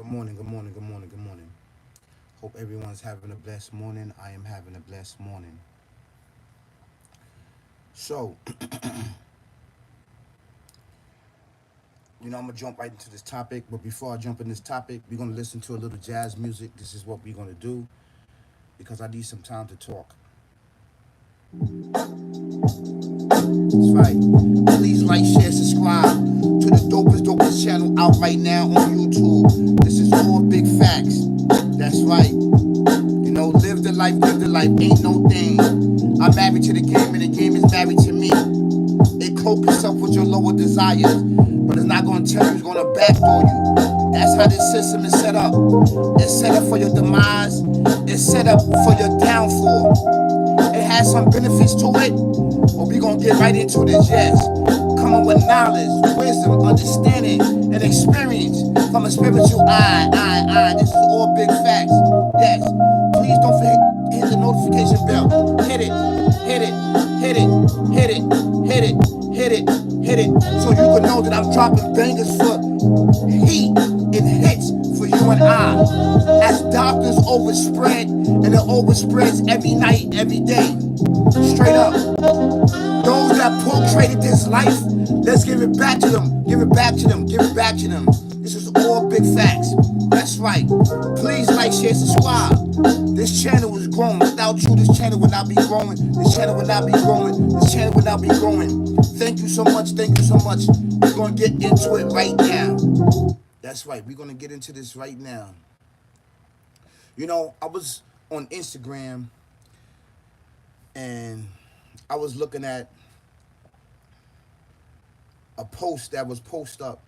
morning, good morning, good morning, good morning. Hope everyone's having a blessed morning. I am having a blessed morning. So, I'm gonna jump right into this topic. But before I jump in this topic, we're gonna listen to a little jazz music. This is what we're gonna do because I need some time to talk. That's right. Please like, share, subscribe to the dopest channel out right now on YouTube. This is all big facts. That's right. Live the life, ain't no thing. I'm married to the game and the game is married to me. It cloak yourself with your lower desires, but it's not gonna tell you it's gonna backdoor you. That's how this system is set up. It's set up for your demise, it's set up for your downfall. It has some benefits to it, but we gonna get right into this, yes. Come up with knowledge, wisdom, understanding, and experience from a spiritual eye. This is all big facts. Yes. Please don't forget hit the notification bell. Hit it, hit it, hit it, hit it, hit it, hit it, hit it. So you can know that I'm dropping bangers for heat and hits for you and I. As darkness overspread, and it overspreads every night, every day. Straight up. Those that portrayed this life, let's give it back to them. Give it back to them. Give it back to them. This is all big facts. That's right. Please like, share, subscribe. This channel is growing. Without you, this channel would not be growing. This channel would not be growing. This channel would not be growing. Thank you so much. Thank you so much. We're going to get into it right now. That's right. We're going to get into this right now. I was on Instagram and I was looking at a post that was posted up,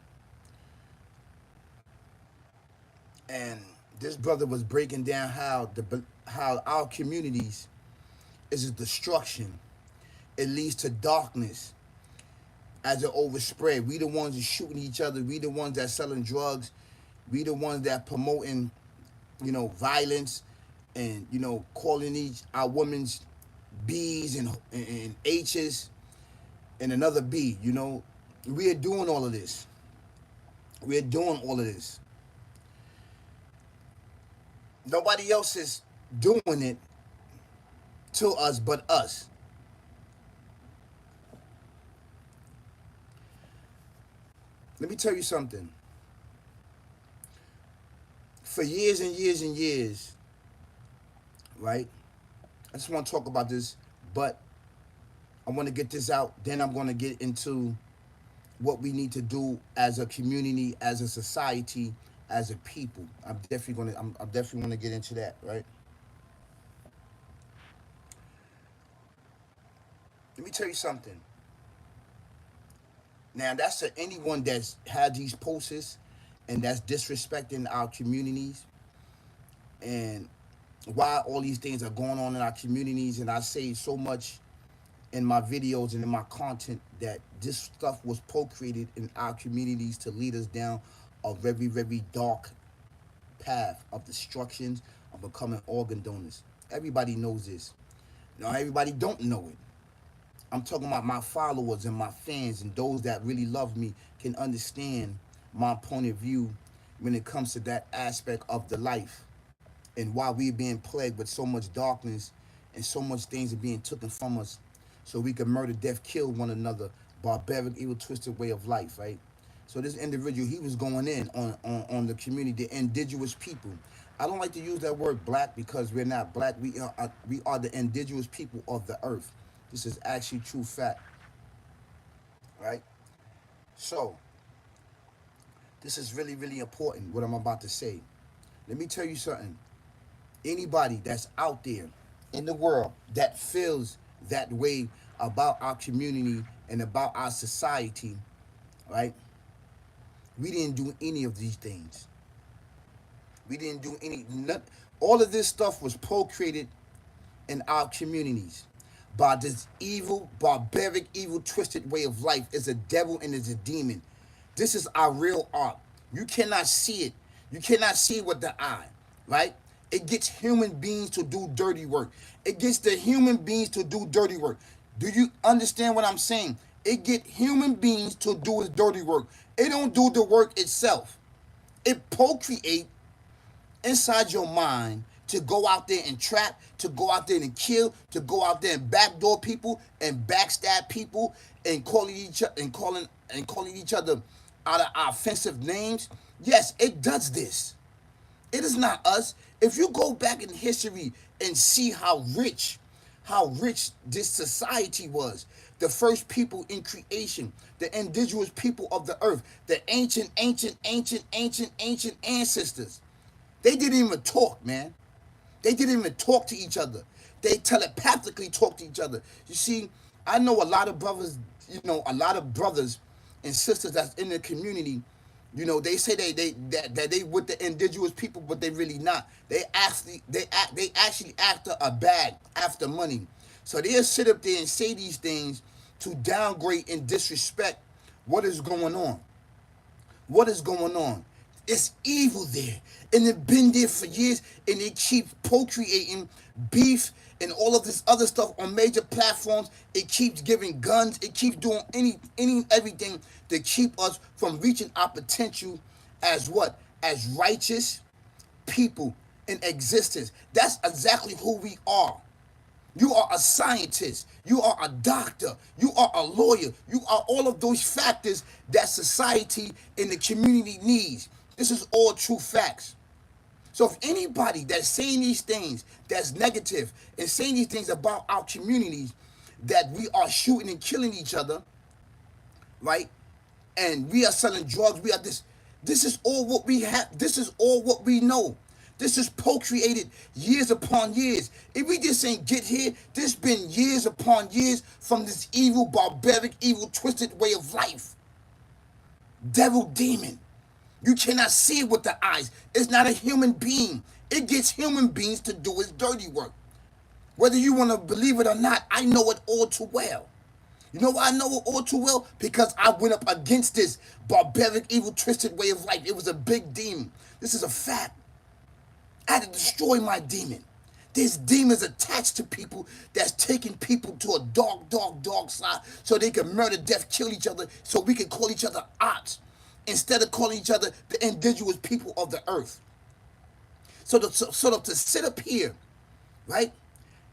and this brother was breaking down how our communities is a destruction. It leads to darkness as it overspread. We the ones that shooting each other. We the ones that selling drugs. We the ones that promoting, violence, and calling our women's B's and H's and another B. We are doing all of this. We are doing all of this. Nobody else is doing it to us but us. Let me tell you something. For years and years and years, right? I just want to talk about this, but I want to get this out. Then I'm going to get into what we need to do as a community, as a society, as a people. I'm definitely going to get into that, right? Let me tell you something. Now, that's to anyone that's had these posts and that's disrespecting our communities and why all these things are going on in our communities. And I say so much in my videos and in my content that this stuff was procreated in our communities to lead us down a very, very dark path of destructions, of becoming organ donors. Everybody knows this. Now, everybody don't know it. I'm talking about my followers and my fans and those that really love me can understand my point of view when it comes to that aspect of the life and why we're being plagued with so much darkness and so much things are being taken from us so we can murder, death, kill one another, barbaric, evil, twisted way of life, right? So this individual, he was going in on the community, the indigenous people. I don't like to use that word black because we're not black. We are the indigenous people of the earth. This is actually true fact, right? So this is really, really important, what I'm about to say. Let me tell you something. Anybody that's out there in the world that feels that way about our community and about our society, right? We didn't do any of these things. We didn't do all of this stuff was procreated in our communities by this evil, barbaric, evil, twisted way of life. Is a devil and is a demon. This is our real art. You cannot see it. You cannot see it with the eye, right? It gets human beings to do dirty work. It gets the human beings to do dirty work. Do you understand what I'm saying? It get human beings to do its dirty work. It don't do the work itself. It procreate inside your mind to go out there and trap, to go out there and kill, to go out there and backdoor people and backstab people and calling each other out of our offensive names. Yes, it does this. It is not us. If you go back in history and see how rich this society was, the first people in creation, the indigenous people of the earth, the ancient ancestors, they didn't even talk, man. They didn't even talk to each other. They telepathically talk to each other. You see, I know a lot of brothers, a lot of brothers and sisters that's in the community. They say that they with the indigenous people, but they really not. They actually after a bag, after money. So they'll sit up there and say these things to downgrade and disrespect what is going on. What is going on? It's evil there. And it's been there for years, and it keeps procreating beef and all of this other stuff on major platforms. It keeps giving guns. It keeps doing everything to keep us from reaching our potential as what? As righteous people in existence. That's exactly who we are. You are a scientist. You are a doctor. You are a lawyer. You are all of those factors that society and the community needs. This is all true facts. So if anybody that's saying these things that's negative and saying these things about our communities, that we are shooting and killing each other, right? And we are selling drugs, we are this. This is all what we have. This is all what we know. This is procreated years upon years. If we just ain't get here, this been years upon years from this evil, barbaric, evil, twisted way of life. Devil, demon. You cannot see it with the eyes. It's not a human being. It gets human beings to do its dirty work. Whether you want to believe it or not, I know it all too well. You know why I know it all too well? Because I went up against this barbaric, evil, twisted way of life. It was a big demon. This is a fact. I had to destroy my demon. There's demons attached to people that's taking people to a dark side so they can murder, death, kill each other, so we can call each other ots instead of calling each other the indigenous people of the earth. So to sit up here, right,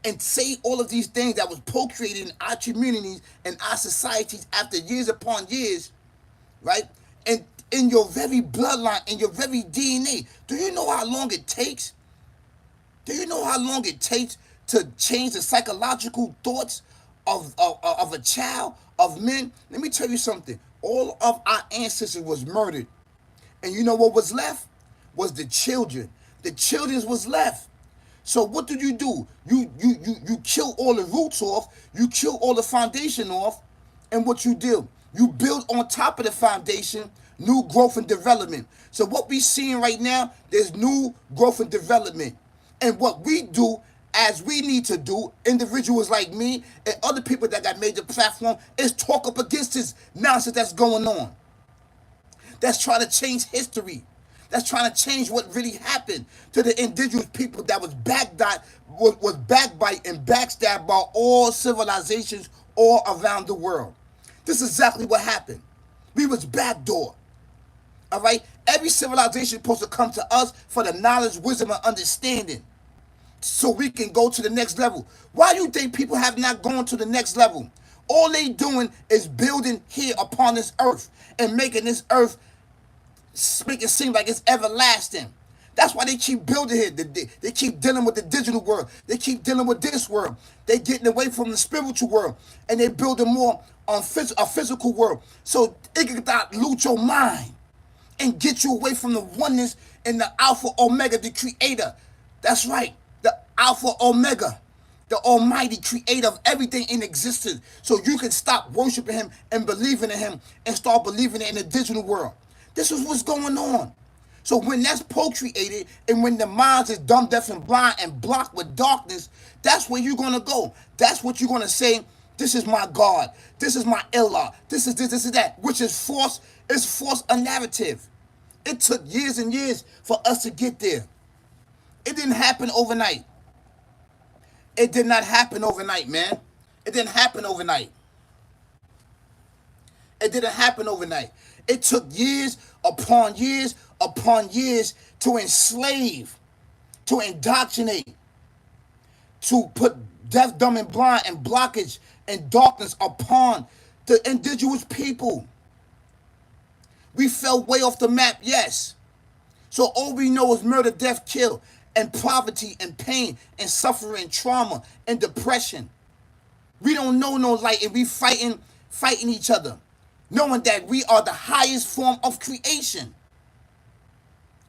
and say all of these things that was procreated in our communities and our societies after years upon years, right, and in your very bloodline, in your very DNA, do you know how long it takes? Do you know how long it takes to change the psychological thoughts of a child, of men? Let me tell you something. All of our ancestors was murdered. And you know what was left? Was the children. The children was left. So what do? You kill all the roots off, you kill all the foundation off, and what you do? You build on top of the foundation new growth and development. So what we seeing right now, there's new growth and development. And what we do, as we need to do, individuals like me and other people that got major platform, is talk up against this nonsense that's going on. That's trying to change history. That's trying to change what really happened to the indigenous people that was backbite and backstabbed by all civilizations all around the world. This is exactly what happened. We was backdoor. All right? Every civilization is supposed to come to us for the knowledge, wisdom, and understanding so we can go to the next level. Why do you think people have not gone to the next level? All they doing is building here upon this earth and making this earth make it seem like it's everlasting. That's why they keep building here. They keep dealing with the digital world. They keep dealing with this world. They getting away from the spiritual world, and they building more on a physical world. So it can dilute your mind and get you away from the oneness and the Alpha Omega, the Creator. That's right, the Alpha Omega, the Almighty Creator of everything in existence. So you can stop worshiping Him and believing in Him and start believing in the digital world. This is what's going on. So when that's procreated and when the minds is dumb, deaf, and blind and blocked with darkness, that's where you're going to go. That's what you're going to say, this is my God. This is my Allah. This is this, this is that, which is false. It's false a narrative. It took years and years for us to get there. It didn't happen overnight. It did not happen overnight, man. It didn't happen overnight. It didn't happen overnight. It took years upon years upon years to enslave, to indoctrinate, to put deaf, dumb, and blind and blockage and darkness upon the indigenous people. We fell way off the map, yes. So all we know is murder, death, kill, and poverty, and pain, and suffering, trauma, and depression. We don't know no light, and we fighting each other, knowing that we are the highest form of creation.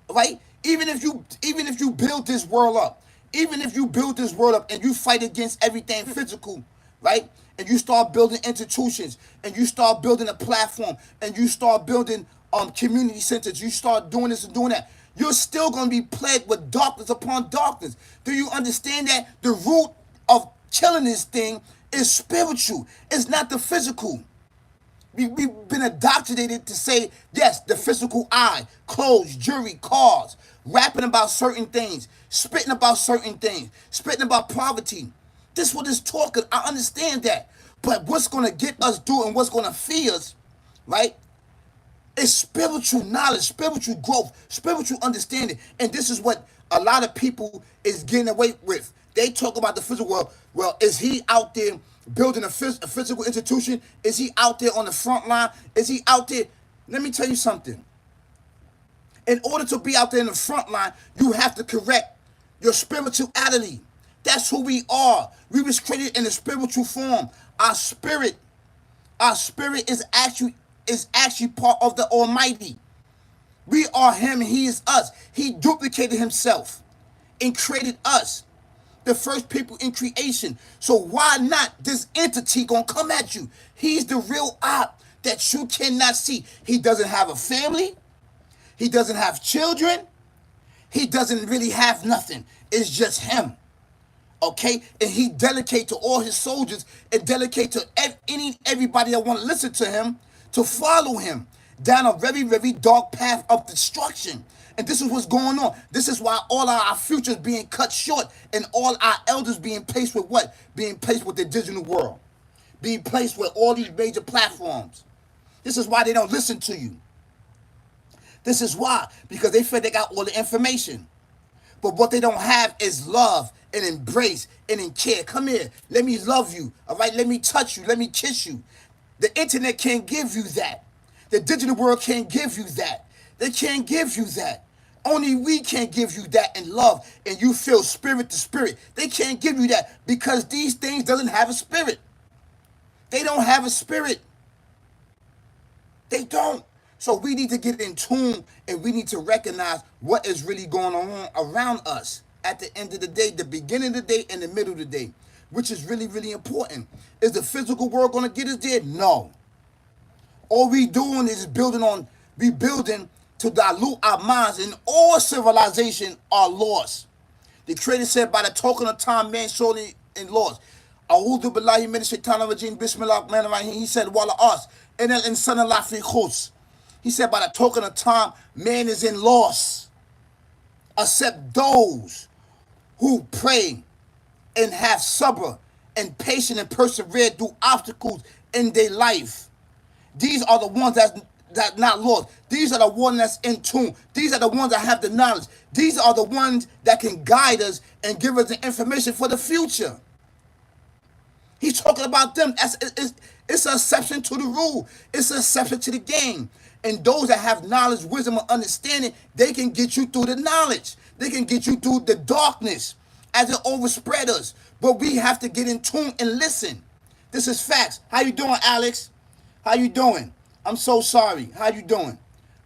Right? Even if you build this world up, and you fight against everything physical, right? And you start building institutions, and you start building a platform, and you start building community centers, you start doing this and doing that, you're still going to be plagued with darkness upon darkness. Do you understand that the root of killing this thing is spiritual? It's not the physical. We've been indoctrinated to say, yes, the physical eye, clothes, jewelry, cars, rapping about certain things, spitting about certain things, spitting about poverty. This is what is talking. I understand that. But what's going to get us through and what's going to feed us, right, is spiritual knowledge, spiritual growth, spiritual understanding. And this is what a lot of people is getting away with. They talk about the physical world. Well, is he out there building a physical institution? Is he out there on the front line? Is he out there? Let me tell you something. In order to be out there in the front line, you have to correct your spirituality. That's who we are. We was created in a spiritual form. Our spirit is actually part of the Almighty. We are him, he is us. He duplicated himself and created us, the first people in creation. So why not this entity gonna come at you? He's the real op that you cannot see. He doesn't have a family. He doesn't have children. He doesn't really have nothing. It's just him. Okay? And he delegate to all his soldiers and delegate to everybody that want to listen to him to follow him down a very, very dark path of destruction. And this is what's going on. This is why all our futures being cut short and all our elders being placed with what? Being placed with the digital world. Being placed with all these major platforms. This is why they don't listen to you. This is why. Because they feel they got all the information. But what they don't have is love and embrace and care. Come here. Let me love you. All right? Let me touch you. Let me kiss you. The internet can't give you that. The digital world can't give you that. They can't give you that. Only we can give you that in love, and you feel spirit to spirit. They can't give you that because these things doesn't have a spirit. They don't have a spirit. They don't. So we need to get in tune, and we need to recognize what is really going on around us at the end of the day, the beginning of the day and the middle of the day, which is really, really important. Is the physical world going to get us there? No. All we doing is rebuilding to dilute our minds, and all civilization are lost. The Creator said, by the token of time, man surely in lost. A'udhu billahi minash shaitanir rajim, bismillahir rahmanir rahim. He said, wala us, inal insana lafi khus. He said, by the token of time, man is in loss, except those who pray and have sabr and patience and persevere through obstacles in their life. These are the ones that not lost. These are the ones that's in tune. These are the ones that have the knowledge. These are the ones that can guide us and give us the information for the future. He's talking about them. It's an exception to the rule. It's an exception to the game. And those that have knowledge, wisdom, and understanding, they can get you through the knowledge. They can get you through the darkness as it overspread us. But we have to get in tune and listen. This is facts. How you doing, Alex? How you doing? I'm so sorry. How you doing?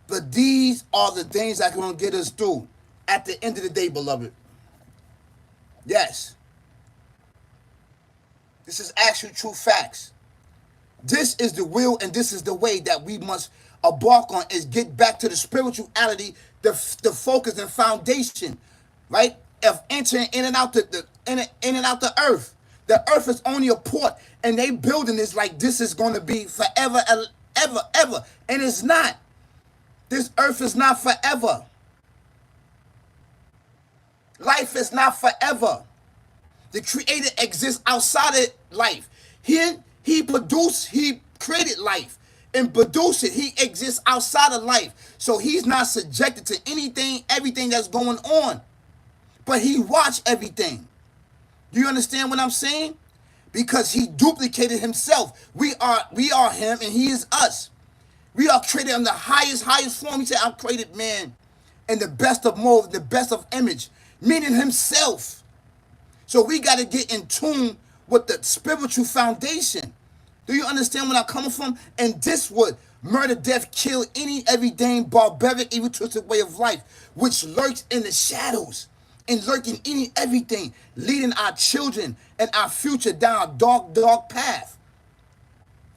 But these are the things that are going to get us through at the end of the day, beloved. Yes. This is actually true facts. This is the will and this is the way that we must embark on, is get back to the spirituality, the focus and foundation, right? Of entering in and out the earth. The earth is only a port, and they building this like this is going to be forever, ever. And it's not. This earth is not forever. Life is not forever. The Creator exists outside of life. He created life. and produce it. He exists outside of life. So he's not subjected to anything, everything that's going on. But he watched everything. Do you understand what I'm saying? Because he duplicated himself. We are him and he is us. We are created in the highest form. He said, I'm created man in the best of mold, the best of image, meaning himself. So we got to get in tune with the spiritual foundation. Do you understand where I'm coming from? And this would murder, death, kill any everything barbaric, evil, twisted way of life, which lurks in the shadows and lurking any everything, leading our children and our future down a dark path.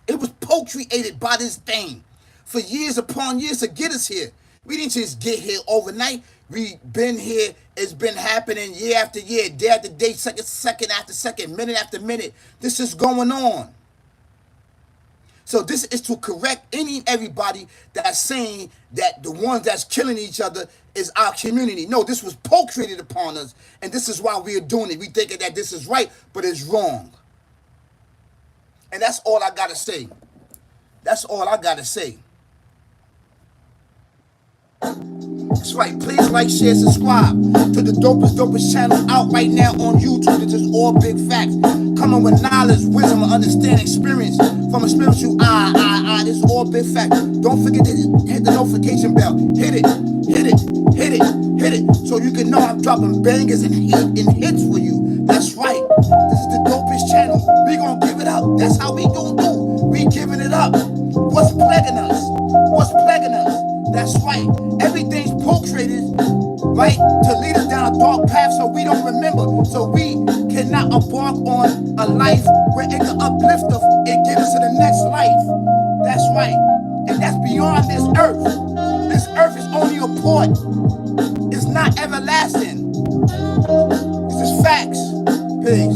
It was co-created by this thing for years upon years to get us here. We didn't just get here overnight. We've been here. It's been happening year after year, day after day, second after second, minute after minute. This is going on. So this is to correct any and everybody that's saying that the ones that's killing each other is our community. No, this was co-created upon us, and this is why we are doing it. We thinking that this is right, but it's wrong. And that's all I gotta say. That's all I gotta say. That's right. Please like, share, subscribe to the dopest channel out right now on YouTube. This is all big facts. Coming with knowledge, wisdom, and understanding, experience from a spiritual eye. This is all big facts. Don't forget to hit the notification bell. Hit it. So you can know I'm dropping bangers and hits for you. That's right. This is the dopest channel. We gonna give it up. That's how we gonna do. We giving it up. What's plaguing us? That's right. Everything's co-created, right, to lead us down a dark path so we don't remember. So we cannot embark on a life where it can uplift us and get us to the next life. That's right. And that's beyond this earth. This earth is only a port. It's not everlasting. This is facts. Peace.